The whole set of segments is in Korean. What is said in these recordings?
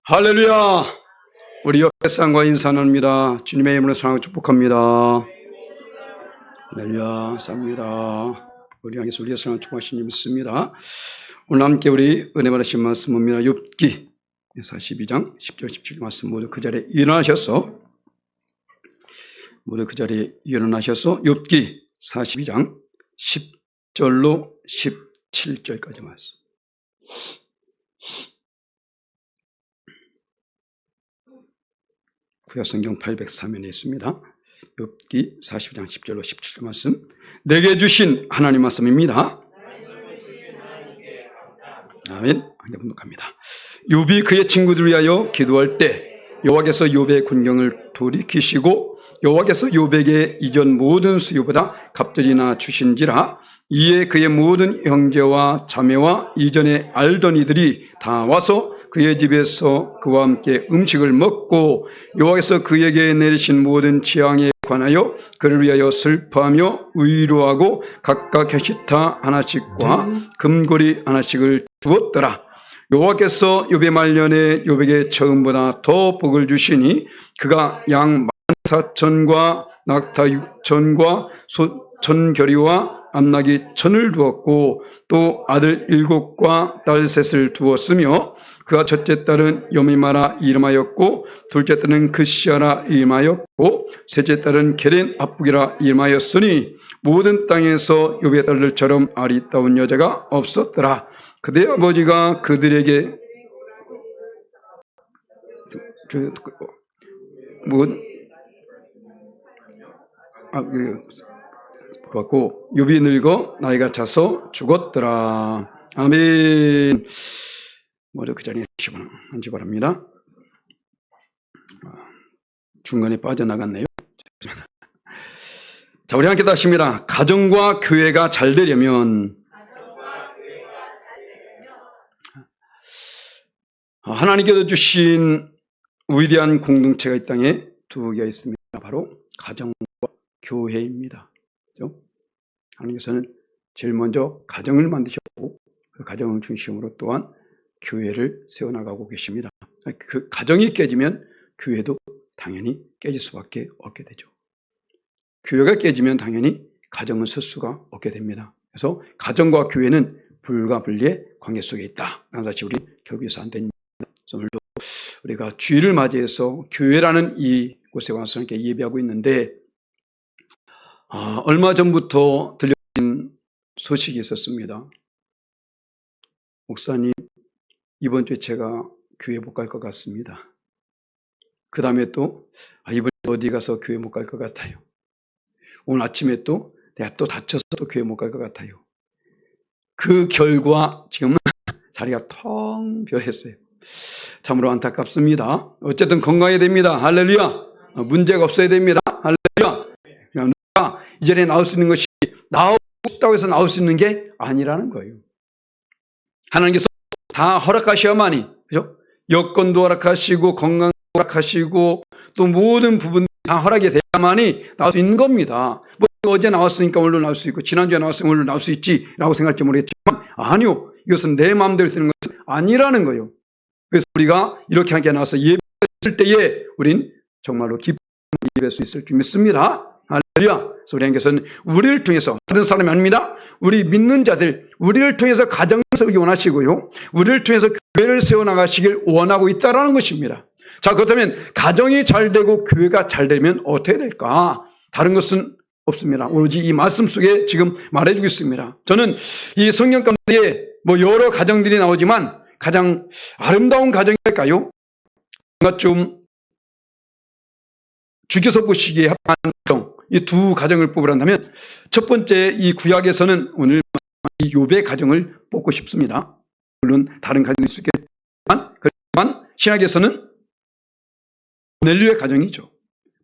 할렐루야! 우리 옆에 쌍과 인사 나눕니다. 주님의 이름으로 사랑하고 축복합니다. 할렐루야, 쌍입니다. 우리 향해서 우리의 사랑을 축복하신 줄 믿습니다. 오늘 함께 우리 은혜 받으신 말씀입니다. 욥기 42장 10절 17절 말씀 모두 그 자리에 일어나셔서 욥기 42장 10절로 17절까지 말씀. 구약성경 803면에 있습니다. 욥기 42장 10절로 17절 말씀. 내게 주신 하나님 말씀입니다. 아멘. 함께 분독합니다. 욥이 그의 친구들을 위하여 기도할 때 여호와께서 욥의 군경을 돌이키시고 여호와께서 욥에게 이전 모든 수요보다 갑절이나 주신지라. 이에 그의 모든 형제와 자매와 이전에 알던 이들이 다 와서 그의 집에서 그와 함께 음식을 먹고 여호와께서 그에게 내리신 모든 재앙에 관하여 그를 위하여 슬퍼하며 위로하고 각각 게시타 하나씩과 금고리 하나씩을 주었더라. 여호와께서 욥의 말년에 욥에게 처음보다 더 복을 주시니 그가 양 14,000과 낙타 6,000과 소 1,000겨리와 암나귀 1,000을 두었고 또 아들 7과 딸 3을 두었으며 그가 첫째 딸은 여미마라 이름하였고 둘째 딸은 그시아라 이름하였고 셋째 딸은 게렌 아북이라 이름하였으니 모든 땅에서 욥의 딸들처럼 아리따운 여자가 없었더라. 그들의 아버지가 그들에게 보았고 욥이 늙어 나이가 차서 죽었더라. 아멘. 모두 그 자리에 앉지 바랍니다. 중간에 빠져나갔네요. 자, 우리 함께 다십니다. 가정과 교회가 잘 되려면 하나님께서 주신 위대한 공동체가 이 땅에 두 개가 있습니다. 바로 가정과 교회입니다. 그렇죠? 하나님께서는 제일 먼저 가정을 만드셨고 그 가정을 중심으로 또한 교회를 세워나가고 계십니다. 그 가정이 깨지면 교회도 당연히 깨질 수밖에 없게 되죠. 교회가 깨지면 당연히 가정은 설 수가 없게 됩니다. 그래서 가정과 교회는 불과 분리의 관계 속에 있다. 라는 사실 우리 교회에서 안 됩니다. 오늘도 우리가 주일을 맞이해서 교회라는 이곳에 와서 이렇게 예배하고 있는데 얼마 전부터 들려진 소식이 있었습니다. 목사님, 이번 주에 제가 교회 못 갈 것 같습니다. 그 다음에 또 이번에 어디 가서 교회 못 갈 것 같아요. 오늘 아침에 또 내가 또 다쳐서 또 교회 못 갈 것 같아요. 그 결과 지금 자리가 텅 비어있어요. 참으로 안타깝습니다. 어쨌든 건강해야 됩니다. 할렐루야. 문제가 없어야 됩니다. 할렐루야. 그냥 누가 이전에 나올 수 있는 것이 나오고 싶다고 해서 나올 수 있는 게 아니라는 거예요. 하나님께서 다 허락하셔야만이, 그죠? 여건도 허락하시고 건강도 허락하시고 또 모든 부분 다 허락이 돼야만이 나올 수 있는 겁니다. 뭐 어제 나왔으니까 오늘 나올 수 있고 지난주에 나왔으니까 오늘 나올 수 있지라고 생각할지 모르겠지만 아니요. 이것은 내 마음대로 되는 것은 아니라는 거예요. 그래서 우리가 이렇게 함께 나와서 예배했을 때에 우린 정말로 기쁨을 예배할 수 있을 줄 믿습니다. 할렐루야. 그래서 우리 하나님께서는 우리를 통해서 다른 사람이 아닙니다. 우리 믿는 자들, 우리를 통해서 가정을 세우기 원하시고요. 우리를 통해서 교회를 세워나가시길 원하고 있다는 것입니다. 자, 그렇다면 가정이 잘 되고 교회가 잘 되면 어떻게 될까? 다른 것은 없습니다. 오로지 이 말씀 속에 지금 말해주고 있습니다. 저는 이 성경 가운데 뭐 여러 가정들이 나오지만 가장 아름다운 가정일까요? 뭔가 좀 죽여서 보시기에 합한 가정, 이 두 가정을 뽑으란다면 첫 번째 이 구약에서는 오늘 이 욥의 가정을 뽑고 싶습니다. 물론 다른 가정이 있을 수 있겠지만 그렇지만 신약에서는 고넬료의 가정이죠.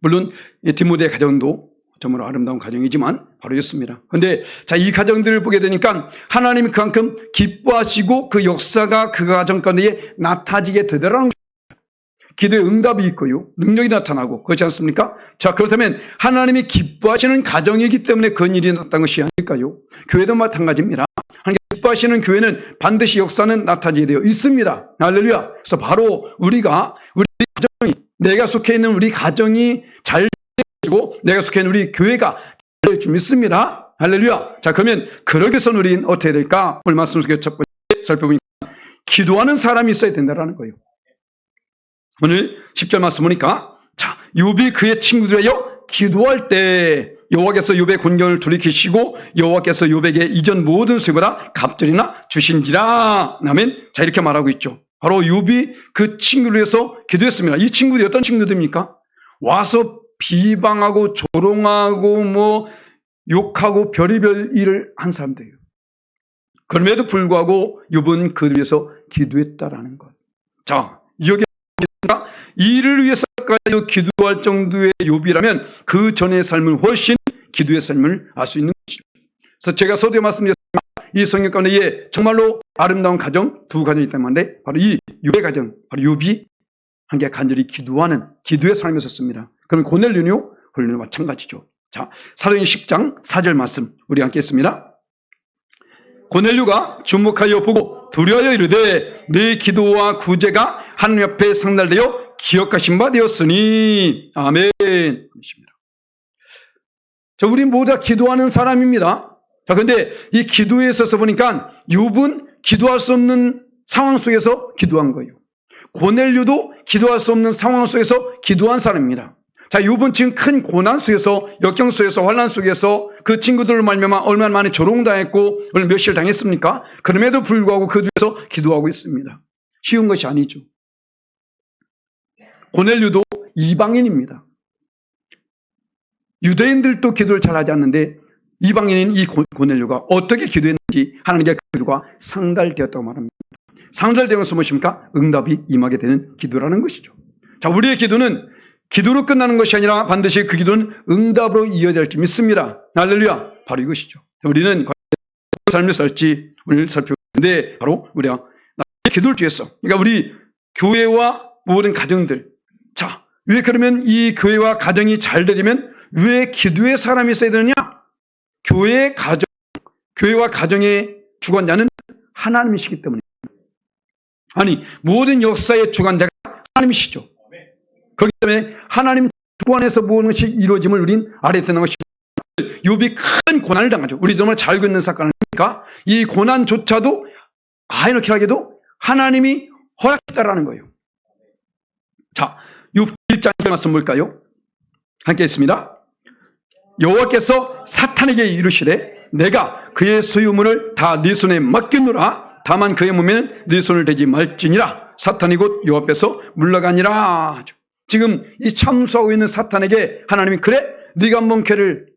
물론 이 디모데의 가정도 정말 아름다운 가정이지만 바로 이었습니다. 그런데 자, 이 가정들을 보게 되니까 하나님이 그만큼 기뻐하시고 그 역사가 그 가정 가운데 나타지게 되더라는 것입니다. 기도에 응답이 있고요. 능력이 나타나고 그렇지 않습니까? 자, 그렇다면 하나님이 기뻐하시는 가정이기 때문에 그런 일이 났다는 것이 아닐까요? 교회도 마찬가지입니다. 하나님께 기뻐하시는 교회는 반드시 역사는 나타나게 되어 있습니다. 할렐루야. 그래서 바로 우리 가정이, 내가 속해 있는 우리 가정이 잘 되고 내가 속해 있는 우리 교회가 잘 될 줄 믿습니다. 할렐루야. 자, 그러면 그러기 위해서는 우리는 어떻게 될까? 오늘 말씀 속에 첫 번째 살펴보니까 기도하는 사람이 있어야 된다는 거예요. 오늘 10절 말씀 보니까, 자, 욥이 그의 친구들에게 기도할 때 여호와께서 욥의 곤경을 돌이키시고 여호와께서 욥에게 이전 모든 수보다 갑절이나 주신지라. 아멘. 자, 이렇게 말하고 있죠. 바로 욥이 그 친구를 위해서 기도했습니다. 이 친구들이 어떤 친구들입니까? 와서 비방하고 조롱하고 욕하고 별의별 일을 한 사람들이에요. 그럼에도 불구하고 욥은 그들 위해서 기도했다라는 것. 자, 여기 이를 위해서까지 기도할 정도의 욥이라면 그 전의 삶을 훨씬 기도의 삶을 알 수 있는 것이죠. 그래서 제가 서두에 말씀드렸습니다. 이 성경 가운데 정말로 아름다운 가정, 두 가정이 있단 말인데 바로 이 욥의 가정, 바로 욥이 함께 간절히 기도하는 기도의 삶을 썼습니다. 그럼 고넬료는요? 고넬료는 마찬가지죠. 자, 사도행전 10장 4절 말씀 우리 함께 했습니다. 고넬료가 주목하여 보고 두려워하여 이르되 내 기도와 구제가 하나님 앞에 상달되어 기억하신 바 되었으니. 아멘. 자, 우리 모두 다 기도하는 사람입니다. 자, 근데 이 기도에 있어서 보니까 욥은 기도할 수 없는 상황 속에서 기도한 거예요. 고넬료도 기도할 수 없는 상황 속에서 기도한 사람입니다. 자, 욥은 지금 큰 고난 속에서, 역경 속에서, 환난 속에서 그 친구들을 말미암아 얼마나 많이 조롱당했고 오늘 멸시를 당했습니까? 그럼에도 불구하고 그 뒤에서 기도하고 있습니다. 쉬운 것이 아니죠. 고넬료도 이방인입니다. 유대인들도 기도를 잘하지 않는데 이방인인 이 고넬료가 어떻게 기도했는지 하나님께 그 기도가 상달되었다고 말합니다. 상달되는 것은 무엇입니까? 응답이 임하게 되는 기도라는 것이죠. 자, 우리의 기도는 기도로 끝나는 것이 아니라 반드시 그 기도는 응답으로 이어져야 할 줄 믿습니다. 할렐루야. 바로 이것이죠. 우리는 삶을 살지 오늘 살펴보는데 바로 우리가 기도를 위해서, 그러니까 우리 교회와 모든 가정들, 자, 왜 그러면 이 교회와 가정이 잘 되려면 왜 기도의 사람이 있어야 되느냐? 교회와 가정의 주관자는 하나님이시기 때문에. 아니, 모든 역사의 주관자가 하나님이시죠. 그렇기 때문에 하나님 주관에서 모든 것이 이루어짐을 우린 알아야 되는 것입니다. 욥이 큰 고난을 당하죠. 우리 정말 잘 알고 있는 사건이니까 이 고난조차도 이렇게 하게도 하나님이 허락했다라는 거예요. 자, 욥 1장 1절 말씀 볼까요? 함께 있습니다. 여호와께서 사탄에게 이르시되 내가 그의 소유물을 다 네 손에 맡겼노라. 다만 그의 몸에는 네 손을 대지 말지니라. 사탄이 곧 여호와 앞에서 물러가니라. 지금 이 참수하고 있는 사탄에게 하나님이 그래, 네가 한번 걔를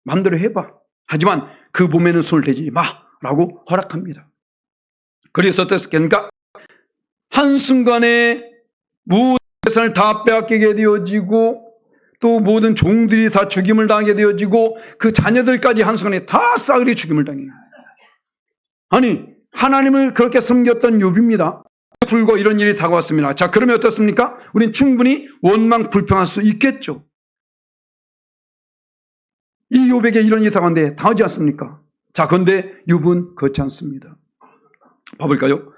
마음대로 해봐. 하지만 그 몸에는 손을 대지 마라고 허락합니다. 그래서 어떻습니까? 한순간에 모든 재산을 다 빼앗기게 되어지고 또 모든 종들이 다 죽임을 당하게 되어지고 그 자녀들까지 한순간에 다 싸그리 죽임을 당해요. 아니, 하나님을 그렇게 섬겼던 욥입니다. 불고 이런 일이 다가왔습니다. 자, 그러면 어떻습니까? 우린 충분히 원망 불평할 수 있겠죠. 이 욥에게 이런 일이 다가왔는데 당하지 않습니까? 자, 그런데 욥은 그렇지 않습니다. 봐볼까요?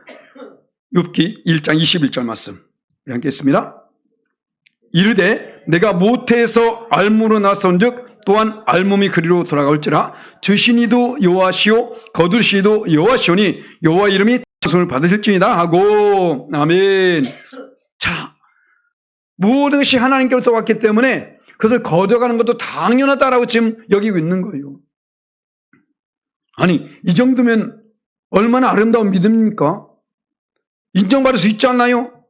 욥기 1장 21절 말씀 함께 있습니다. 이르되 내가 모태에서 알몸으로 나선즉 또한 알몸이 그리로 돌아갈지라 주시니도 여호와시오 거두시니도 여호와시오니 여호와 이름이 찬송을 받으실지니라 하고. 아멘. 자, 모든 것이 하나님께로부터 왔기 때문에 그것을 거둬가는 것도 당연하다라고 지금 여기고 있는 거예요. 아니, 이 정도면 얼마나 아름다운 믿음입니까? 인정받을 수 있지 않나요?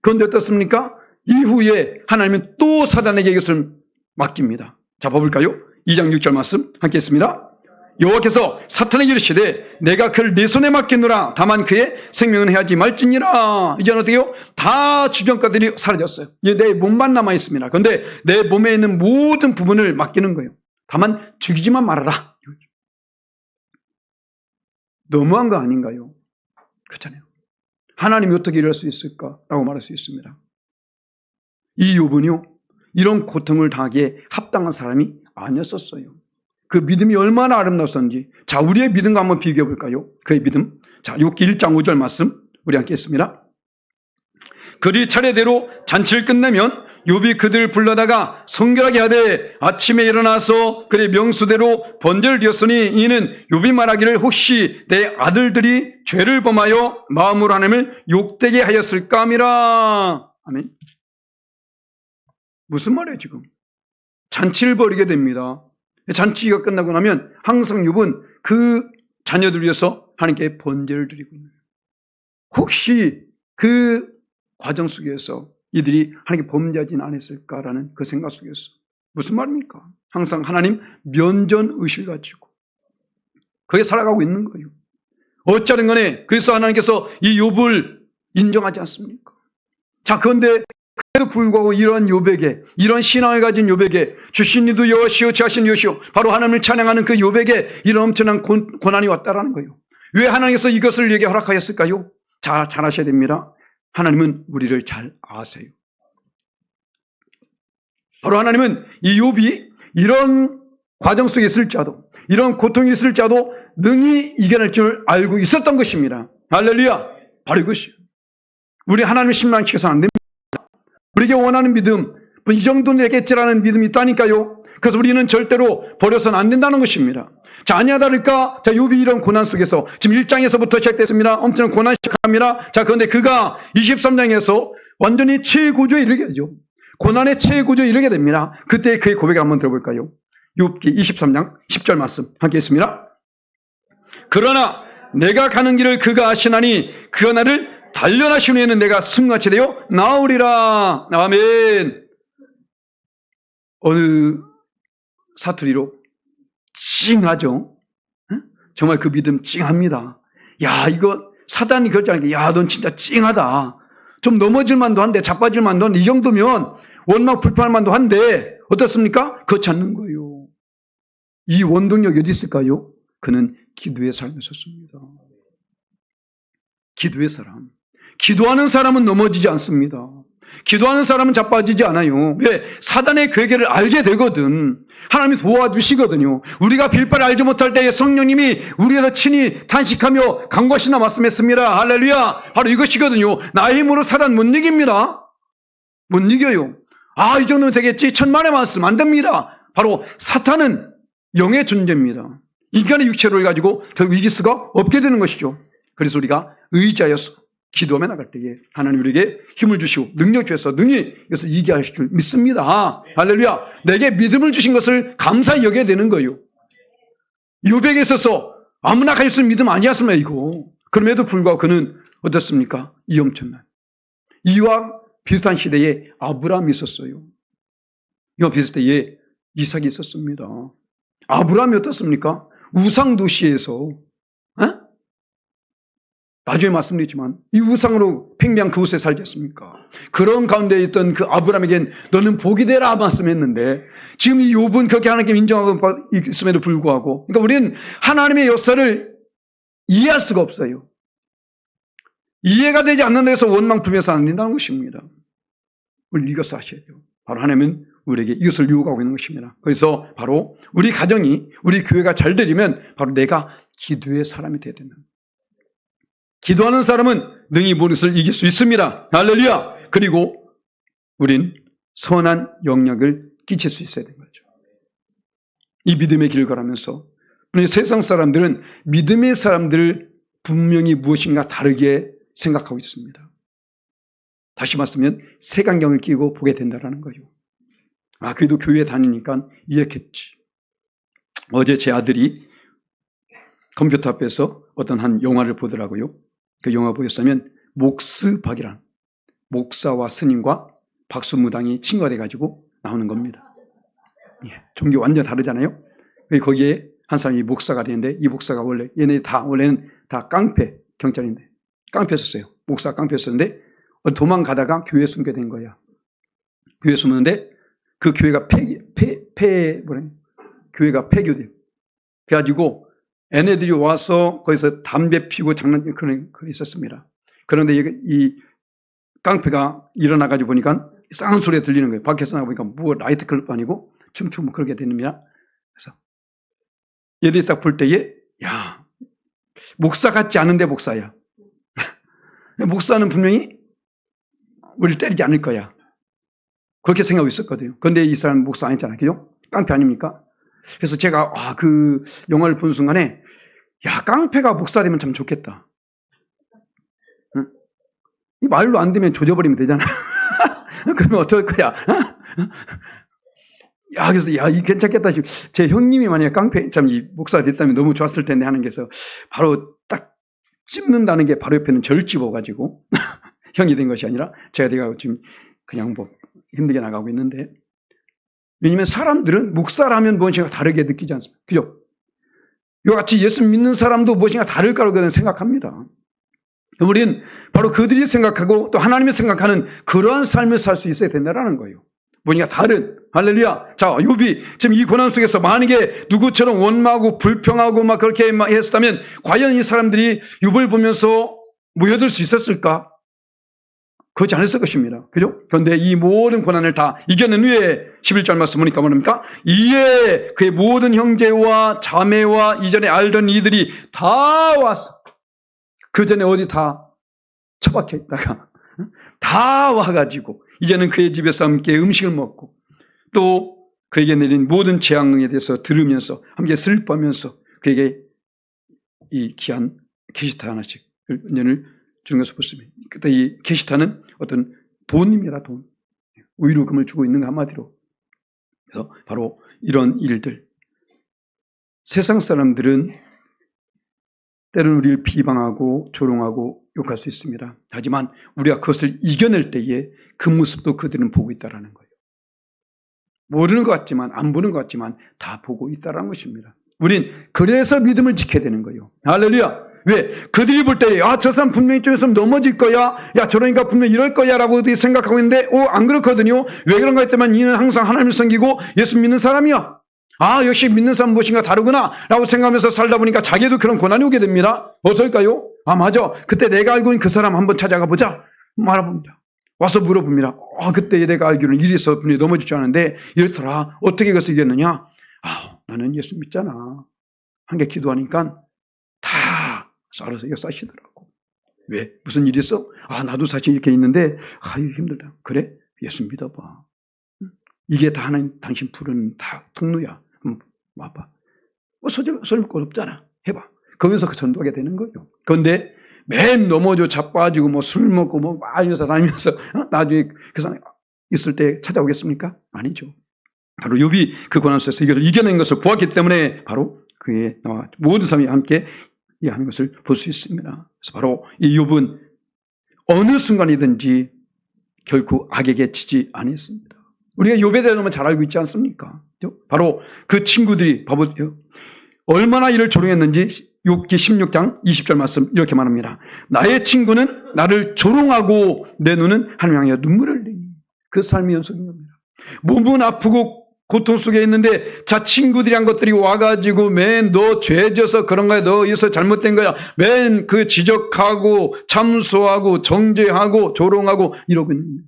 그런데 어떻습니까? 이후에 하나님은 또 사단에게 이것을 맡깁니다. 자, 봐볼까요? 2장 6절 말씀 함께 했습니다. 여호와께서 사탄에게 이르시되 내가 그를 네 손에 맡기노라. 다만 그의 생명은 해하지 말지니라. 이제는 어떻게 해요? 다 주변 것들이 사라졌어요. 이제 내 몸만 남아있습니다. 그런데 내 몸에 있는 모든 부분을 맡기는 거예요. 다만 죽이지만 말아라. 너무한 거 아닌가요? 그렇잖아요. 하나님이 어떻게 이럴 수 있을까라고 말할 수 있습니다. 이 욥은요, 이런 고통을 당하기에 합당한 사람이 아니었었어요. 그 믿음이 얼마나 아름다웠는지. 자, 우리의 믿음과 한번 비교해 볼까요? 그의 믿음. 자, 욥기 1장 5절 말씀 우리 함께 읽습니다. 그리 차례대로 잔치를 끝내면 욥이 그들을 불러다가 성결하게 하되 아침에 일어나서 그의 명수대로 번제를 드렸으니 이는 욥이 말하기를 혹시 내 아들들이 죄를 범하여 마음으로 하나님을 욕되게 하였을까 함이라. 아멘. 무슨 말이에요 지금? 잔치를 벌이게 됩니다. 잔치가 끝나고 나면 항상 욥은 그 자녀들 위해서 하나님께 번제를 드리고 있는 거예요. 혹시 그 과정 속에서 이들이 하나님께 범죄하지는 않았을까라는 그 생각 속에서. 무슨 말입니까? 항상 하나님 면전의식을 가지고 거기에 살아가고 있는 거예요. 어쩌든 간에 그래서 하나님께서 이 욥을 인정하지 않습니까? 자, 그런데 그래도 불구하고 이런 욥에게, 이런 신앙을 가진 욥에게 주신 이도 여호시오 지하신 여호시오, 바로 하나님을 찬양하는 그 욥에게 이런 엄청난 고난이 왔다라는 거예요. 왜 하나님께서 이것을 내게 허락하셨을까요? 잘 아셔야 됩니다. 하나님은 우리를 잘 아세요. 바로 하나님은 이 욥이 이런 과정 속에 있을지라도, 이런 고통이 있을지라도 능히 이겨낼 줄 알고 있었던 것입니다. 할렐루야. 바로 이것이요. 우리 하나님을 실망시켜서는 안 됩니다. 우리에게 원하는 믿음, 이 정도는 되겠지라는 믿음이 있다니까요. 그래서 우리는 절대로 버려서는 안 된다는 것입니다. 자, 아니야 다를까? 자, 욥이 이런 고난 속에서 지금 1장에서부터 시작됐습니다. 엄청난 고난 시작합니다. 자, 그런데 그가 23장에서 완전히 최고조에 이르게 되죠. 고난의 최고조에 이르게 됩니다. 그때 그의 고백을 한번 들어볼까요? 욥기 23장 10절 말씀 함께 있습니다. 그러나 내가 가는 길을 그가 아시나니 그가 나를 단련하신 후에는 내가 승같이 되어 나오리라. 아멘. 어느 사투리로 찡하죠. 정말 그 믿음 찡합니다. 야, 이거 사단이 그러지 야, 넌 진짜 찡하다. 좀 넘어질 만도 한데, 자빠질 만도 한데, 이 정도면 원망 불평할 만도 한데 어떻습니까? 그렇지 않는 거예요. 이 원동력이 어디 있을까요? 그는 기도의 삶에 섰습니다. 기도의 사람. 기도하는 사람은 넘어지지 않습니다. 기도하는 사람은 자빠지지 않아요. 왜? 사단의 괴계를 알게 되거든. 하나님이 도와주시거든요. 우리가 빌바를 알지 못할 때에 성령님이 우리에서 친히 탄식하며 간과시나 말씀했습니다. 할렐루야. 바로 이것이거든요. 나의 힘으로 사단 못 이깁니다. 못 이겨요. 아, 이 정도면 되겠지. 천만의 말씀 안 됩니다. 바로 사탄은 영의 존재입니다. 인간의 육체를 가지고 결국 이길 수가 없게 되는 것이죠. 그래서 우리가 의지하여서 기도하며 나갈 때에 하나님 우리에게 힘을 주시고 능력 주셔서 능히 이것을 이기게 하실 줄 믿습니다. 할렐루야. 내게 믿음을 주신 것을 감사히 여겨야 되는 거예요. 욥에게 있어서 아무나 가질 수 있는 믿음 아니었습니다. 이거. 그럼에도 불구하고 그는 어떻습니까? 이 엄청난 이와 비슷한 시대에 아브라함이 있었어요. 이와 비슷한 때에 이삭이 있었습니다. 아브라함이 어떻습니까? 우상 도시에서 나중에 말씀드리지만 이 우상으로 팽배한 그곳에 살지 않습니까? 그런 가운데 있던 그 아브라함에겐 너는 복이 되라 말씀했는데 지금 이 욥은 그렇게 하나님께 인정하고 있음에도 불구하고, 그러니까 우리는 하나님의 역사를 이해할 수가 없어요. 이해가 되지 않는 데서 원망 풀면서 안 된다는 것입니다. 우리 이것을 아셔야 돼요. 바로 하나님은 우리에게 이것을 요구하고 있는 것입니다. 그래서 바로 우리 가정이, 우리 교회가 잘 되려면 바로 내가 기도의 사람이 되어야 된다. 기도하는 사람은 능히 모든 것을 이길 수 있습니다. 할렐루야. 그리고 우린 선한 영향을 끼칠 수 있어야 되는 거죠. 이 믿음의 길을 걸으면서 세상 사람들은 믿음의 사람들을 분명히 무엇인가 다르게 생각하고 있습니다. 다시 말씀하면 색안경을 끼고 보게 된다는 거예요. 아, 그래도 교회에 다니니까 이해했겠지. 어제 제 아들이 컴퓨터 앞에서 어떤 한 영화를 보더라고요. 그 영화 보였으면 목스박이란 목사와 스님과 박수무당이 친구가 돼가지고 나오는 겁니다. 예, 종교 완전 다르잖아요. 거기에 한 사람이 목사가 되는데 이 목사가 원래는 다 깡패 경찰인데 깡패였어요. 목사가 깡패였었는데 도망가다가 교회에 숨게 된 거야. 교회에 숨었는데 그 교회가 교회가 폐교돼요. 그래가지고 애네들이 와서 거기서 담배 피고 장난치고 그런 있었습니다. 그런데 이 깡패가 일어나가지고 보니까 이상한 소리가 들리는 거예요. 밖에서 나가보니까 뭐 라이트 클럽 아니고 춤추고 그렇게 됩니다. 그래서 얘들이 딱 볼 때에, 야, 목사 같지 않은데 목사야. 목사는 분명히 우리를 때리지 않을 거야. 그렇게 생각하고 있었거든요. 그런데 이 사람은 목사 아니잖아요. 그죠? 깡패 아닙니까? 그래서 제가, 그 영화를 본 순간에, 야, 깡패가 목사 되면 참 좋겠다. 응? 이 말로 안 되면 조져버리면 되잖아. 그러면 어떨 거야? 야, 그래서, 야, 이 괜찮겠다. 제 형님이 만약에 깡패, 참, 이 목사가 됐다면 너무 좋았을 텐데 하는 게서 바로 딱 찝는다는 게 바로 옆에는 절 집어가지고 형이 된 것이 아니라 제가 돼가지고 지금 그냥 뭐 힘들게 나가고 있는데, 왜냐면 사람들은 목사라면 무엇인가 다르게 느끼지 않습니까? 그죠? 이와 같이 예수 믿는 사람도 무엇인가 다를 거라고 생각합니다. 우리는 바로 그들이 생각하고 또 하나님이 생각하는 그러한 삶을 살 수 있어야 된다는 거예요. 무엇인가 다른, 할렐루야. 자, 욥이 지금 이 고난 속에서 만약에 누구처럼 원망하고 불평하고 막 그렇게 막 했다면 과연 이 사람들이 욥을 보면서 모여들 수 있었을까? 그렇지 않았을 것입니다. 그죠? 그런데 이 모든 고난을 다 이겨낸 후에 11절 말씀 보니까 뭐랍니까? 이에 그의 모든 형제와 자매와 이전에 알던 이들이 다 와서, 그 전에 어디 다 처박혀 있다가 다 와가지고 이제는 그의 집에서 함께 음식을 먹고 또 그에게 내린 모든 재앙에 대해서 들으면서 함께 슬퍼하면서 그에게 이 귀한 게시타 하나씩 은연을 주는 것을 보십니다. 그때 이 게시타는 어떤 돈입니다. 돈. 의료금을 주고 있는 거 한마디로. 그래서 바로 이런 일들. 세상 사람들은 때로는 우리를 비방하고 조롱하고 욕할 수 있습니다. 하지만 우리가 그것을 이겨낼 때에 그 모습도 그들은 보고 있다는 거예요. 모르는 것 같지만, 안 보는 것 같지만 다 보고 있다는 것입니다. 우린 그래서 믿음을 지켜야 되는 거예요. 할렐루야. 왜? 그들이 볼 때, 저 사람 분명히 좀 넘어질 거야. 야, 저러니까 분명히 이럴 거야. 라고 생각하고 있는데, 안 그렇거든요. 왜 그런가 했더니 이는 항상 하나님을 섬기고 예수 믿는 사람이야. 역시 믿는 사람 무엇인가 다르구나. 라고 생각하면서 살다 보니까 자기도 그런 고난이 오게 됩니다. 어떨까요? 맞아. 그때 내가 알고 있는 그 사람 한번 찾아가 보자. 알아봅니다. 와서 물어봅니다. 그때 내가 알기로는 이리 있어 분명히 넘어질 줄 아는데, 이렇더라. 어떻게 그것을 이겼느냐? 나는 예수 믿잖아. 한 개 기도하니까 다 썰어서 역사하시더라고. 왜? 무슨 일이 있어? 나도 사실 이렇게 있는데, 이거 힘들다. 그래? 예수 믿어봐. 이게 다 하나님 당신 부르는 다 통로야. 와봐. 설명 것 없잖아. 해봐. 거기서 전도하게 되는 거죠. 그런데 맨 넘어져 자빠지고 술 먹고 많이서 다니면서 나중에 그 사람 있을 때 찾아오겠습니까? 아니죠. 바로 욥이 그 고난 속에서 이것을 이겨낸 것을 보았기 때문에 바로 그의 나와 모든 사람이 함께 하는 것을 볼 수 있습니다. 그래서 바로 이 욥은 어느 순간이든지 결코 악에게 지지 않았습니다. 우리가 욥에 대해서 잘 알고 있지 않습니까? 바로 그 친구들이 바보죠. 얼마나 이를 조롱했는지 욥기 16장 20절 말씀 이렇게 말합니다. 나의 친구는 나를 조롱하고 내 눈은 하나님 향해 눈물을 흘리니. 그 삶이 연속인 겁니다. 몸은 아프고 고통 속에 있는데 자 친구들이 한 것들이 와가지고 맨 너 죄져서 그런 거야. 너 여기서 잘못된 거야. 맨 그 지적하고 참소하고 정죄하고 조롱하고 이러고 있는 겁니다.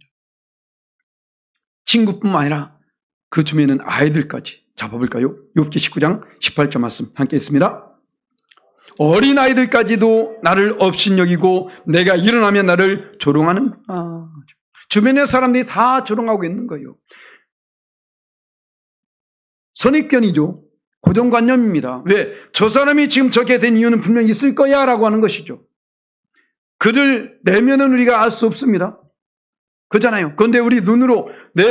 친구뿐만 아니라 그 주변에는 아이들까지 잡아볼까요? 욥기 19장 18절 말씀 함께 있습니다. 어린아이들까지도 나를 업신여기고 내가 일어나면 나를 조롱하는구나. 주변의 사람들이 다 조롱하고 있는 거예요. 선입견이죠. 고정관념입니다. 왜? 저 사람이 지금 저렇게 된 이유는 분명히 있을 거야 라고 하는 것이죠. 그들 내면은 우리가 알 수 없습니다. 그렇잖아요. 그런데 우리 눈으로 내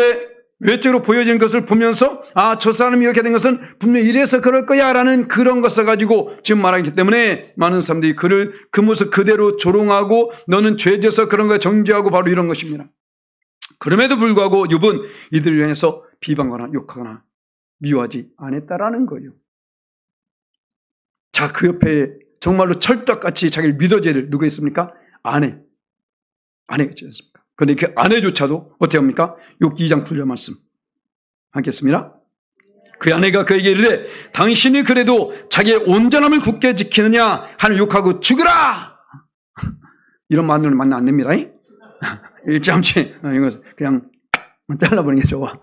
외적으로 보여지는 것을 보면서 저 사람이 이렇게 된 것은 분명히 이래서 그럴 거야 라는 그런 것을 가지고 지금 말하기 때문에 많은 사람들이 그를 그 모습 그대로 조롱하고 너는 죄져서 그런 거 정죄하고 바로 이런 것입니다. 그럼에도 불구하고 욥은 이들을 향해서 비방하거나 욕하거나 미워하지 않았다라는 거예요. 자, 그 옆에 정말로 철떡같이 자기를 믿어줘야 누가 있습니까? 아내가 있지 않습니까? 그런데 그 아내조차도 어떻게 합니까? 욥기 2장 9절 말씀 하겠습니다. 그 아내가 그에게 이르되 당신이 그래도 자기의 온전함을 굳게 지키느냐 하는 욕하고 죽으라. 이런 말을 만나 안 냅니다. 일찌감치 이거 그냥 잘라버리는 게 좋아.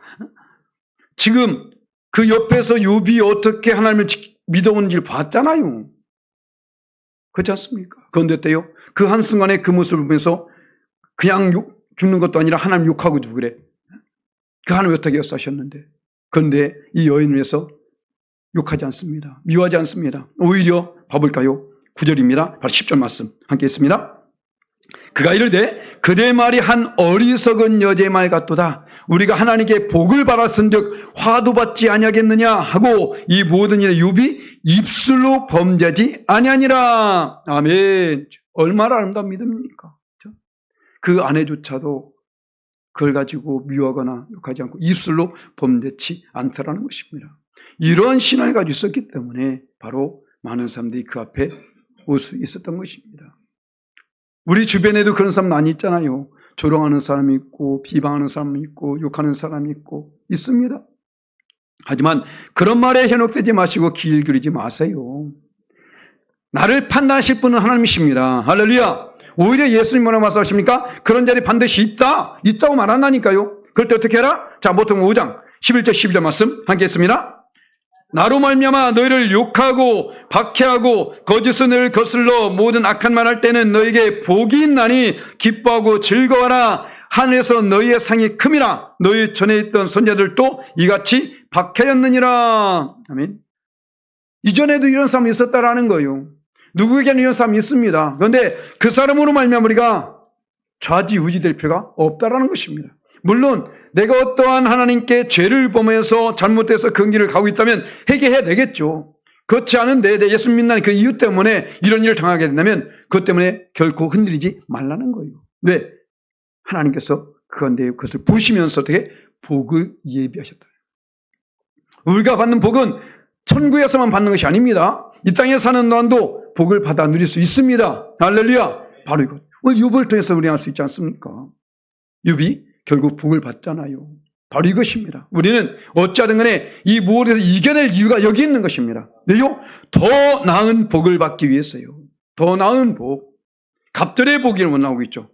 지금 그 옆에서 욥이 어떻게 하나님을 믿어온 일 봤잖아요. 그렇지 않습니까? 그런데 어때요? 그 한순간에 그 모습을 보면서 그냥 죽는 것도 아니라 하나님 욕하고도 그래. 그 하나님 어떻게 역사하셨는데. 그런데 이 여인을 위해서 욕하지 않습니다. 미워하지 않습니다. 오히려 봐볼까요? 9절입니다. 바로 10절 말씀 함께 있습니다. 그가 이르되 그대 말이 한 어리석은 여자의 말 같도다. 우리가 하나님께 복을 받았은즉 화도 받지 아니하겠느냐 하고 이 모든 일에 욥이 입술로 범죄하지 아니하니라. 아멘. 얼마나 아름다운 믿음입니까? 그 아내조차도 그걸 가지고 미워하거나 욕하지 않고 입술로 범죄치 않더라는 것입니다. 이러한 신앙을 가지고 있었기 때문에 바로 많은 사람들이 그 앞에 올 수 있었던 것입니다. 우리 주변에도 그런 사람 많이 있잖아요. 조롱하는 사람이 있고 비방하는 사람이 있고 욕하는 사람이 있고 있습니다. 하지만 그런 말에 현혹되지 마시고 길 기울이지 마세요. 나를 판단하실 분은 하나님이십니다. 할렐루야. 오히려 예수님 뭐라고 말씀하십니까? 그런 자리 반드시 있다고 말한다니까요. 그럴 때 어떻게 해라? 자, 보통 5장 11절 12절 말씀 함께 했습니다. 나로 말미암아 너희를 욕하고 박해하고 거짓을 너희를 거슬러 모든 악한 말 할 때는 너희에게 복이 있나니 기뻐하고 즐거워라. 하늘에서 너희의 상이 큼이라. 너희 전에 있던 선자들도 이같이 박해였느니라. 아멘. 이전에도 이런 사람이 있었다라는 거예요. 누구에게는 이런 사람이 있습니다. 그런데 그 사람으로 말미암아 우리가 좌지우지 될 필요가 없다라는 것입니다. 물론 내가 어떠한 하나님께 죄를 범해서 잘못돼서 그 길을 가고 있다면 회개해야 되겠죠. 그렇지 않은데 내 예수 믿는 그 이유 때문에 이런 일을 당하게 된다면 그것 때문에 결코 흔들리지 말라는 거예요. 왜? 하나님께서 그것을 보시면서 어떻게 복을 예비하셨다. 우리가 받는 복은 천국에서만 받는 것이 아닙니다. 이 땅에 사는 동안도 복을 받아 누릴 수 있습니다. 할렐루야. 바로 이것. 오늘 욥을 통해서 우리 알 수 있지 않습니까? 욥이 결국 복을 받잖아요. 바로 이것입니다. 우리는 어찌하든 간에 이 무엇에서 이겨낼 이유가 여기 있는 것입니다. 왜요? 더 나은 복을 받기 위해서요. 더 나은 복. 갑절의 복이 원하고 있죠.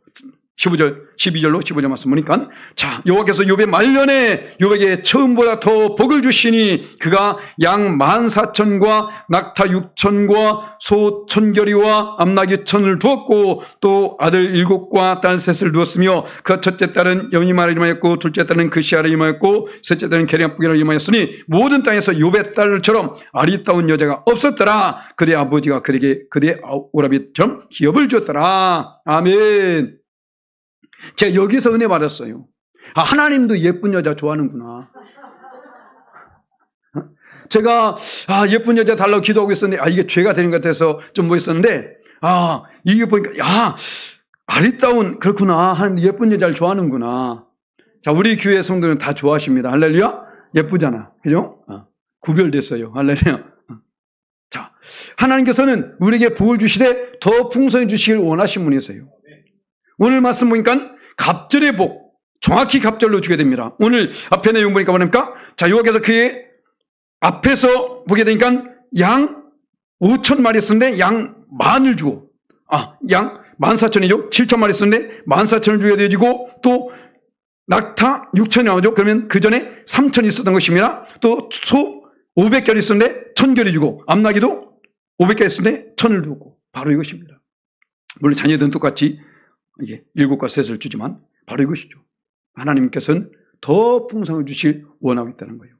12절로 15절 말씀 보니까 자, 여호와께서 욥의 말년에 욥에게 처음보다 더 복을 주시니 그가 양 14,000과 낙타 6,000과 소 1,000결이와 암나귀 1,000을 두었고 또 아들 7과 딸 3을 두었으며 그 첫째 딸은 여미마를 이름하였고 둘째 딸은 그시아를 이름하였고 셋째 딸은 게리압부기를 이름하였으니 모든 땅에서 욥의 딸처럼 아리따운 여자가 없었더라. 그의 아버지가 그에게 그의 오라비처럼 기업을 주었더라. 아멘. 제가 여기서 은혜 받았어요. 아, 하나님도 예쁜 여자 좋아하는구나. 제가 예쁜 여자 달라고 기도하고 있었는데 이게 죄가 되는 것 같아서 좀 있었는데 이게 보니까 아리따운 그렇구나. 하나님도 예쁜 여자를 좋아하는구나. 자, 우리 교회 성도는 다 좋아하십니다. 할렐루야. 예쁘잖아. 그죠? 구별됐어요. 할렐루야. 자, 하나님께서는 우리에게 복을 주시되 더 풍성히 주시길 원하신 분이세요. 오늘 말씀 보니까 갑절의 복, 정확히 갑절로 주게 됩니다. 오늘 앞에 내용 보니까 뭐랍니까? 자, 여호와께서 그의 앞에서 보게 되니까 양 5,000마리 썼는데 양 만을 주고, 양 14,000이죠? 7,000마리 썼는데 14,000을 주게 되어지고 또 낙타 6,000이 나오죠? 그러면 그 전에 3,000이 있었던 것입니다. 또 소 500결이 있었는데 1,000결이 주고 암나귀도 500개 있었는데 1,000을 주고 바로 이것입니다. 물론 자녀들은 똑같이 이게 7과 셋을 주지만 바로 이것이죠. 하나님께서는 더 풍성을 주실 원하고 있다는 거예요.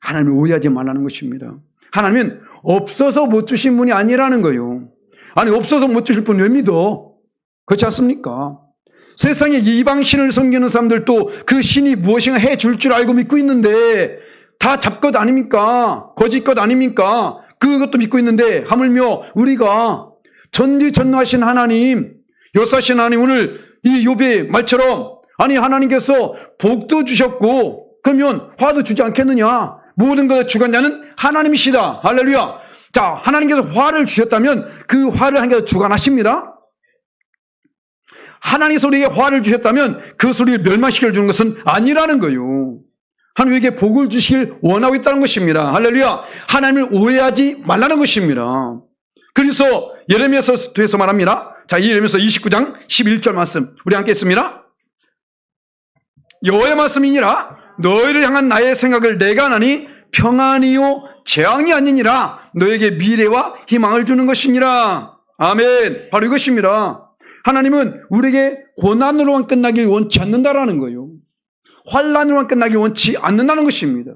하나님을 오해하지 말라는 것입니다. 하나님은 없어서 못 주신 분이 아니라는 거예요. 아니 없어서 못 주실 분 왜 믿어? 그렇지 않습니까? 세상에 이방신을 섬기는 사람들도 그 신이 무엇인가 해줄 줄 알고 믿고 있는데 다 잡것 아닙니까? 거짓것 아닙니까? 그것도 믿고 있는데 하물며 우리가 전지전능하신 하나님, 역사하신 하나님, 오늘 이 욥의 말처럼 아니 하나님께서 복도 주셨고 그러면 화도 주지 않겠느냐? 모든 것의 주관자는 하나님이시다. 할렐루야. 자, 하나님께서 화를 주셨다면 그 화를 하나님께서 주관하십니다. 하나님께서 우리에게 화를 주셨다면 그 소리를 멸망시켜 주는 것은 아니라는 거예요. 하나님에게 복을 주시길 원하고 있다는 것입니다. 할렐루야. 하나님을 오해하지 말라는 것입니다. 그래서 예레미야서 뒤에서 말합니다. 자, 이 예레미야서 29장 11절 말씀 우리 함께 했습니다. 여호와의 말씀이니라. 너희를 향한 나의 생각을 내가 하나니 평안이요 재앙이 아니니라 너에게 미래와 희망을 주는 것이니라. 아멘. 바로 이것입니다. 하나님은 우리에게 고난으로만 끝나길 원치 않는다라는 거예요. 환난으로만 끝나길 원치 않는다는 것입니다.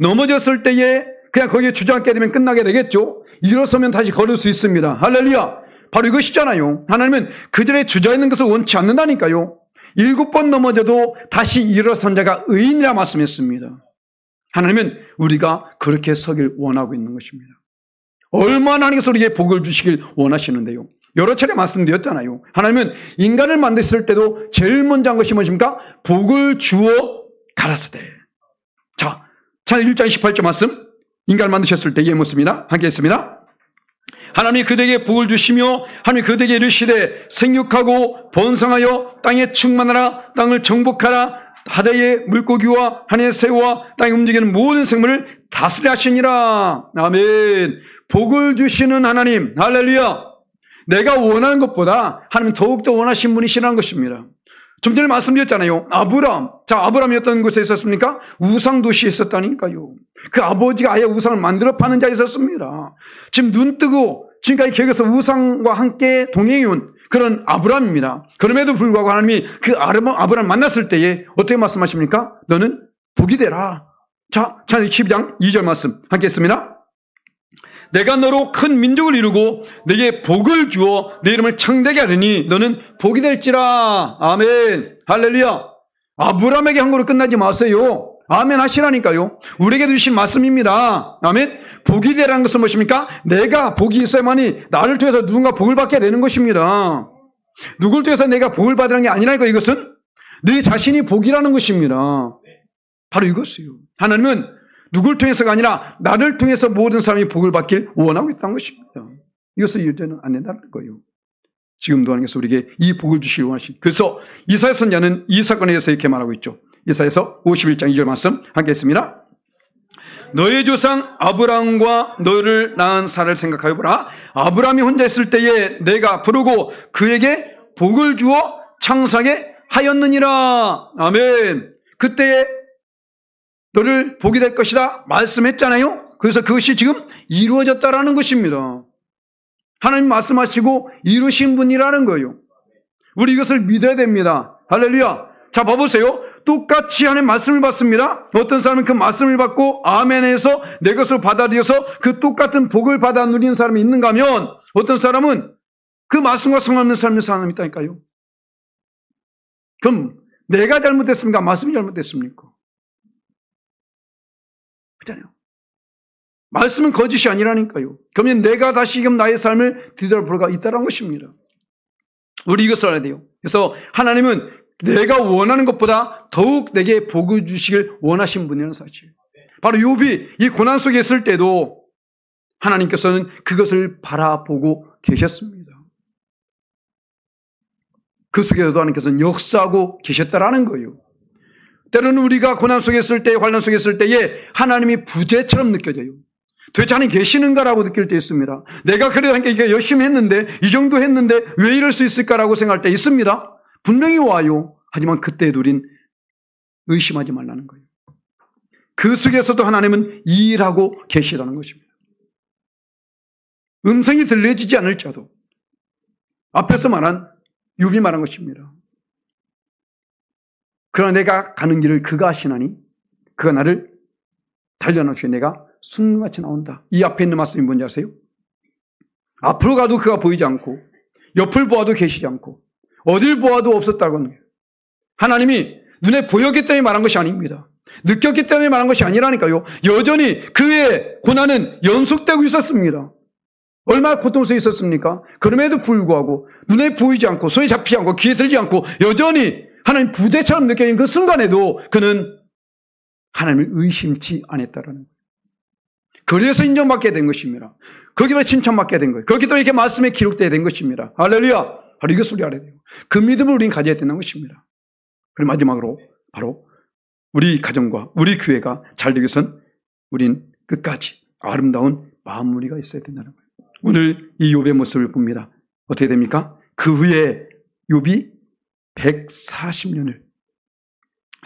넘어졌을 때에 그냥 거기에 주저앉게 되면 끝나게 되겠죠. 일어서면 다시 걸을 수 있습니다. 할렐루야. 바로 이것이잖아요. 하나님은 그전에 주저있는 것을 원치 않는다니까요. 7번 넘어져도 다시 일어선 자가 의인이라 말씀했습니다. 하나님은 우리가 그렇게 서길 원하고 있는 것입니다. 얼마나 하나님께서 우리에게 복을 주시길 원하시는데요. 여러 차례 말씀드렸잖아요. 하나님은 인간을 만드실 때도 제일 먼저 한 것이 무엇입니까? 복을 주어 가라사대. 자, 창세기 1장 18절 말씀. 인간을 만드셨을 때의 모습이나 함께 했습니다. 하나님이 그대에게 복을 주시며 하나님이 그대에게 이르시되 생육하고 번성하여 땅에 충만하라. 땅을 정복하라. 바다의 물고기와 하늘의 새와 땅에 움직이는 모든 생물을 다스려 하시니라. 아멘. 복을 주시는 하나님. 할렐루야. 내가 원하는 것보다 하나님 더욱더 원하신 분이시라는 것입니다. 좀 전에 말씀드렸잖아요. 아브람. 자, 아브람이 어떤 곳에 있었습니까? 우상도시에 있었다니까요. 그 아버지가 아예 우상을 만들어 파는 자에 있었습니다. 지금 눈 뜨고 지금까지 기억에서 우상과 함께 동행해온 그런 아브람입니다. 그럼에도 불구하고 하나님이 그 아브람 만났을 때에 어떻게 말씀하십니까? 너는 복이 되라. 자, 창세기 12장 2절 말씀 함께 했습니다. 내가 너로 큰 민족을 이루고 내게 복을 주어 내 이름을 창대하게 하리니 너는 복이 될지라. 아멘. 할렐루야. 아브람에게 한 거로 끝나지 마세요. 아멘 하시라니까요. 우리에게 주신 말씀입니다. 아멘. 복이 되라는 것은 무엇입니까? 내가 복이 있어야만이 나를 통해서 누군가 복을 받게 되는 것입니다. 누굴 통해서 내가 복을 받으라는 게 아니라니까. 이것은 네 자신이 복이라는 것입니다. 바로 이것이요. 하나님은 누굴 통해서가 아니라 나를 통해서 모든 사람이 복을 받길 원하고 있다는 것입니다. 이것을 이제는 안 된다는 거예요. 지금도 하나님께서 우리에게 이 복을 주시길 원하십니다. 그래서 이사야 선지자는 이 사건에 대해서 이렇게 말하고 있죠. 이사야서 51장 2절 말씀 함께 했습니다. 너의 조상 아브라함과 너를 낳은 사라를 생각하여 보라. 아브라함이 혼자 있을 때에 내가 부르고 그에게 복을 주어 창사하게 하였느니라. 아멘. 그때에 너를 복이 될 것이다 말씀했잖아요. 그래서 그것이 지금 이루어졌다라는 것입니다. 하나님 말씀하시고 이루신 분이라는 거예요. 우리 이것을 믿어야 됩니다. 할렐루야. 자, 봐보세요. 똑같이 하나님 말씀을 받습니다. 어떤 사람은 그 말씀을 받고 아멘해서 내 것을 받아들여서 그 똑같은 복을 받아 누리는 사람이 있는가 하면 어떤 사람은 그 말씀과 상관없는 삶을 사는 사람이 있다니까요. 그럼 내가 잘못됐습니까? 말씀이 잘못됐습니까? 그렇잖아요. 말씀은 거짓이 아니라니까요. 그러면 내가 다시금 나의 삶을 뒤돌아볼 수가 있다는 것입니다. 우리 이것을 알아야 돼요. 그래서 하나님은 내가 원하는 것보다 더욱 내게 복을 주시길 원하신 분이라는 사실. 바로 욥이 이 고난 속에 있을 때도 하나님께서는 그것을 바라보고 계셨습니다. 그 속에서도 하나님께서는 역사하고 계셨다라는 거예요. 때로는 우리가 고난 속에 있을 때, 환난 속에 있을 때에 하나님이 부재처럼 느껴져요. 도대체 하나님 계시는가라고 느낄 때 있습니다. 내가 그래도 이게 열심히 했는데, 이 정도 했는데 왜 이럴 수 있을까라고 생각할 때 있습니다. 분명히 와요. 하지만 그때에도 우린 의심하지 말라는 거예요. 그 속에서도 하나님은 일하고 계시라는 것입니다. 음성이 들려지지 않을지라도 앞에서 말한 욥이 말한 것입니다. 그러나 내가 가는 길을 그가 아시나니 그가 나를 달려나주시에 내가 순금같이 나온다. 이 앞에 있는 말씀이 뭔지 아세요? 앞으로 가도 그가 보이지 않고 옆을 보아도 계시지 않고 어딜 보아도 없었다고 하는 거예요. 하나님이 눈에 보였기 때문에 말한 것이 아닙니다. 느꼈기 때문에 말한 것이 아니라니까요. 여전히 그의 고난은 연속되고 있었습니다. 얼마나 고통스러워 있었습니까? 그럼에도 불구하고 눈에 보이지 않고 손에 잡히지 않고 귀에 들지 않고 여전히 하나님 부재처럼 느껴진 그 순간에도 그는 하나님을 의심치 않았다라는 거예요. 그래서 인정받게 된 것입니다. 거기 때문에 칭찬받게 된 거예요. 거기 때문에 이렇게 말씀에 기록되어야 된 것입니다. 할렐루야. 바로 이것을 우리 알아야 돼요. 그 믿음을 우리는 가져야 된다는 것입니다. 그리고 마지막으로 바로 우리 가정과 우리 교회가 잘 되기 위해서는 우린 끝까지 아름다운 마무리가 있어야 된다는 거예요. 오늘 이 욥의 모습을 봅니다. 어떻게 됩니까? 그 후에 욥이 140년을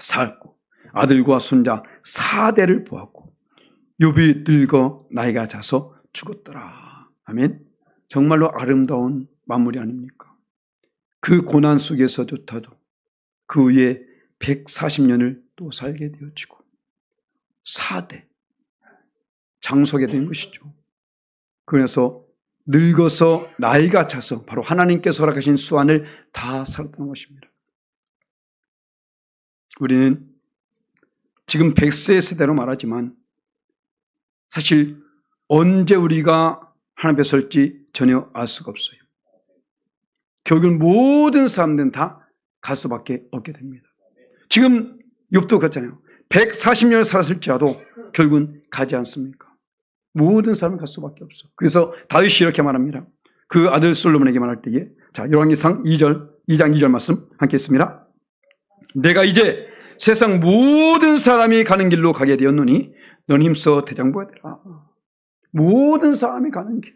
살고 아들과 손자 4대를 보았고 욥이 늙어 나이가 자서 죽었더라. 아멘. 정말로 아름다운 마무리 아닙니까? 그 고난 속에서조차도 그 후에 140년을 또 살게 되어지고 4대 장수하게 된 것이죠. 그래서 늙어서 나이가 차서 바로 하나님께서 허락하신 수완을 다 살았던 것입니다. 우리는 지금 100세 세대로 말하지만 사실 언제 우리가 하나님 앞에 설지 전혀 알 수가 없어요. 결국은 모든 사람들은 다 갈 수밖에 없게 됩니다. 지금 욥도 그렇잖아요. 140년을 살았을지라도 결국은 가지 않습니까? 모든 사람은 갈 수밖에 없어. 그래서 다윗이 이렇게 말합니다. 그 아들 솔로몬에게 말할 때에, 자, 열왕기상 2장 2절 말씀 함께 했습니다. 내가 이제 세상 모든 사람이 가는 길로 가게 되었노니 너는 힘써 대장부가 되라. 모든 사람이 가는 길.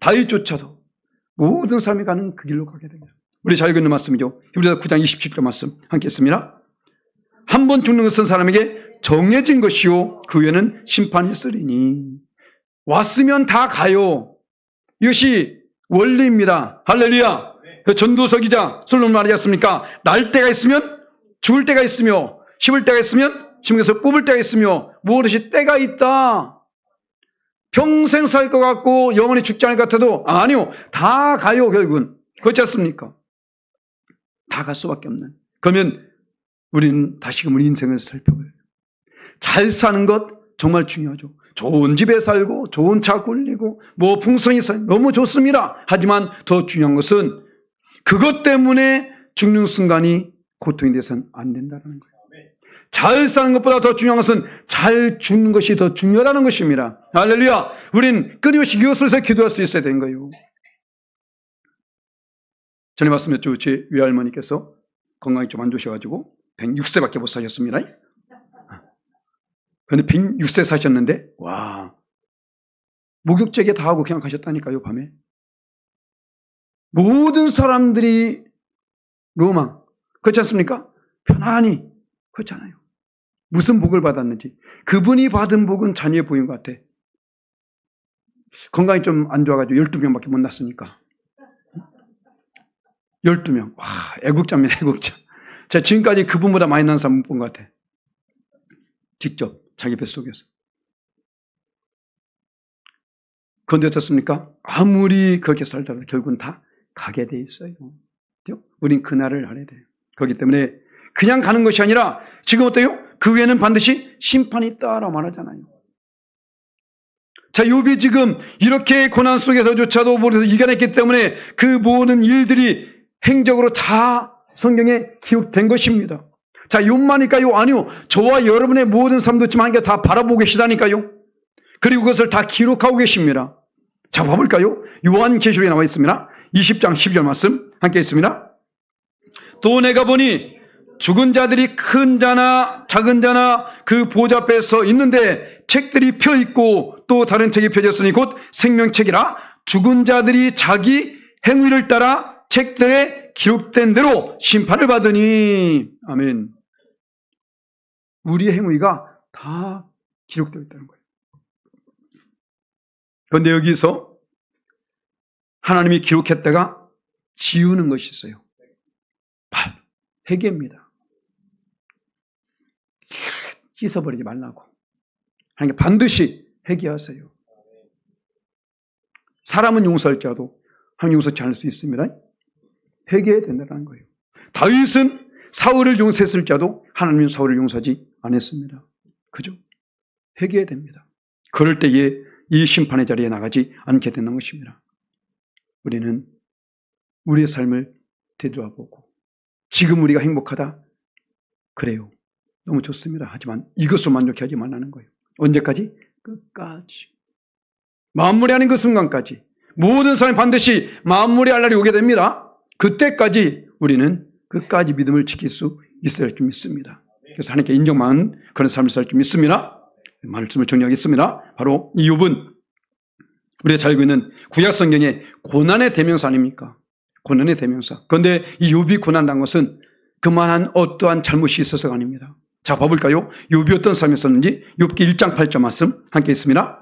다윗조차도 모든 사람이 가는 그 길로 가게 됩니다. 우리 잘 읽는 말씀이죠. 히브리서 9장 27절 말씀 함께 했습니다. 한 번 죽는 것은 사람에게 정해진 것이요 그 후에는 심판이 있으리니. 왔으면 다 가요. 이것이 원리입니다. 할렐루야. 전도서기자 솔로몬 말하지 않습니까? 날 때가 있으면 죽을 때가 있으며 심을 때가 있으면 심은 것을 뽑을 때가 있으며 무엇이 때가 있다. 평생 살 것 같고 영원히 죽지 않을 것 같아도 아니요. 다 가요. 결국은. 그렇지 않습니까? 다 갈 수밖에 없는. 그러면 우리는 다시금 우리 인생을 살펴봐요. 잘 사는 것 정말 중요하죠. 좋은 집에 살고 좋은 차 굴리고 뭐 풍성히 살고 너무 좋습니다. 하지만 더 중요한 것은 그것 때문에 죽는 순간이 고통이 돼서는 안 된다는 거예요. 잘 사는 것보다 더 중요한 것은 잘 죽는 것이 더 중요하다는 것입니다. 할렐루야. 우린 끊임없이 이것을 위해서 기도할 수 있어야 되는 거예요. 전에 말씀했죠. 제 외할머니께서 건강이 좀 안 좋으셔가지고 106세밖에 못 사셨습니다. 그런데 106세 사셨는데 와, 목욕제게 다 하고 그냥 가셨다니까요. 밤에 모든 사람들이 로망, 그렇지 않습니까? 편안히, 그렇잖아요. 무슨 복을 받았는지. 그분이 받은 복은 자녀의 복인 것 같아. 건강이 좀 안 좋아가지고 12명밖에 못 낳았으니까 12명. 와, 애국자입니다. 애국자. 제가 지금까지 그분보다 많이 낳은 사람 못 본 것 같아. 직접 자기 뱃속에서. 그런데 어떻습니까? 아무리 그렇게 살더라도 결국은 다 가게 돼 있어요. 우린 그날을 알아야 돼요. 그렇기 때문에 그냥 가는 것이 아니라 지금 어때요? 그 후에는 반드시 심판이 있다라고 말하잖아요. 자, 욥이 지금 이렇게 고난 속에서조차도 모래서 이겨냈기 때문에 그 모든 일들이 행적으로 다 성경에 기록된 것입니다. 자, 욥만일까요? 아니요. 저와 여러분의 모든 삶도 지금 하나님께 다 바라보고 계시다니까요. 그리고 그것을 다 기록하고 계십니다. 자, 봐볼까요? 요한계시록에 나와 있습니다. 20장 12절 말씀 함께 있습니다. 또 내가 보니 죽은 자들이 큰 자나 작은 자나 그 보좌 앞에 서 있는데 책들이 펴 있고 또 다른 책이 펴졌으니 곧 생명책이라 죽은 자들이 자기 행위를 따라 책들에 기록된 대로 심판을 받으니. 아멘. 우리의 행위가 다 기록되어 있다는 거예요. 그런데 여기서 하나님이 기록했다가 지우는 것이 있어요. 회개입니다. 씻어버리지 말라고. 하나님께 반드시 회개하세요. 사람은 용서할지라도 하나님 용서치 않을 수 있습니다. 회개해야 된다는 거예요. 다윗은 사울을 용서했을지라도 하나님은 사울을 용서하지 않았습니다. 그죠? 회개해야 됩니다. 그럴 때에 이 심판의 자리에 나가지 않게 되는 것입니다. 우리는 우리의 삶을 되돌아보고 지금 우리가 행복하다? 그래요. 너무 좋습니다. 하지만 이것으로 만족하지 말라는 거예요. 언제까지? 끝까지. 만물이 그 순간까지. 모든 사람이 반드시 만물의 날이 오게 됩니다. 그때까지 우리는 끝까지 믿음을 지킬 수 있어야 할 줄 믿습니다. 그래서 하나님께 인정받는 그런 삶을 살 줄 믿습니다. 말씀을 정리하겠습니다. 바로 이 욥은 우리가 잘 알고 있는 구약 성경의 고난의 대명사 아닙니까? 고난의 대명사. 그런데 이 욥이 고난당한 것은 그만한 어떠한 잘못이 있어서가 아닙니다. 자, 봐볼까요? 욥이 어떤 삶을 썼는지. 욥기 1장 8절 말씀 함께 있습니다.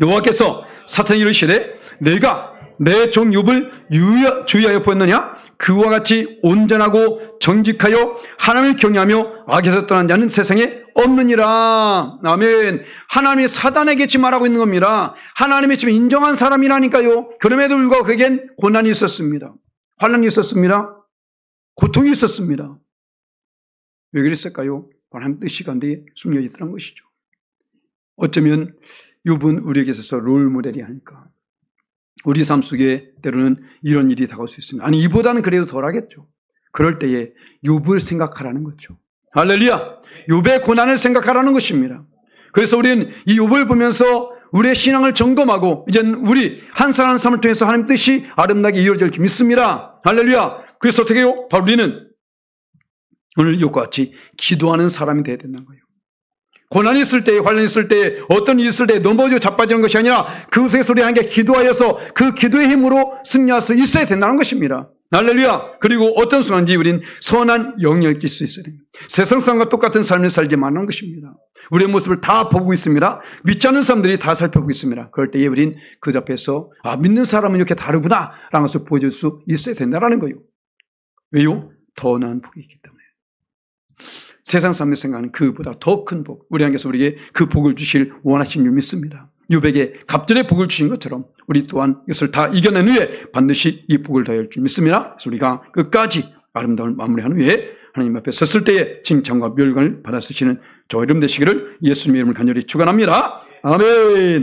여호와께서 사탄이 이르시되 내가 내 종 욥을 주의하여 보았느냐? 그와 같이 온전하고 정직하여 하나님을 경외하며 악에서 떠난 자는 세상에 없느니라. 아멘. 하나님이 사단에게 지금 말하고 있는 겁니다. 하나님이 지금 인정한 사람이라니까요. 그럼에도 불구하고 그에겐 고난이 있었습니다. 환난이 있었습니다. 고통이 있었습니다. 왜 그랬을까요? 하나님 뜻이 가운데 숨겨 있다는 것이죠. 어쩌면 욥은 우리에게 있어서 롤모델이 아닐까. 우리 삶 속에 때로는 이런 일이 다가올 수 있습니다. 아니, 이보다는 그래도 덜하겠죠. 그럴 때에 욥을 생각하라는 거죠. 할렐루야! 욥의 고난을 생각하라는 것입니다. 그래서 우리는 이 욥을 보면서 우리의 신앙을 점검하고 이제 우리 한 사람 한 사람을 통해서 하나님 뜻이 아름답게 이루어질 줄 믿습니다. 할렐루야! 그래서 어떻게 해요? 바로 우리는 오늘 욥과 같이 기도하는 사람이 되어야 된다는 거예요. 고난이 있을 때, 환난이 있을 때, 어떤 일이 있을 때 넘어지고 자빠지는 것이 아니라 그것에서 우리 함께 기도하여서 그 기도의 힘으로 승리할 수 있어야 된다는 것입니다. 할렐루야. 그리고 어떤 순간인지 우린 선한 영역을 낄 수 있어야 됩니다. 세상 사람과 똑같은 삶을 살지 말라는 것입니다. 우리의 모습을 다 보고 있습니다. 믿지 않는 사람들이 다 살펴보고 있습니다. 그럴 때에 우린 그 앞에서 믿는 사람은 이렇게 다르구나 라는 것을 보여줄 수 있어야 된다는 거예요. 왜요? 더 나은 복이 있기 때문에. 세상 사람들이 생각하는 그보다 더 큰 복, 우리 하나님께서 우리에게 그 복을 주실 원하신 줄 믿습니다. 욥에게 갑절의 복을 주신 것처럼 우리 또한 이것을 다 이겨낸 후에 반드시 이 복을 더할 줄 믿습니다. 그래서 우리가 끝까지 아름다운 마무리한 후에 하나님 앞에 섰을 때에 칭찬과 멸관을 받아 쓰시는 저 이름 되시기를 예수님의 이름을 간절히 축원합니다. 아멘.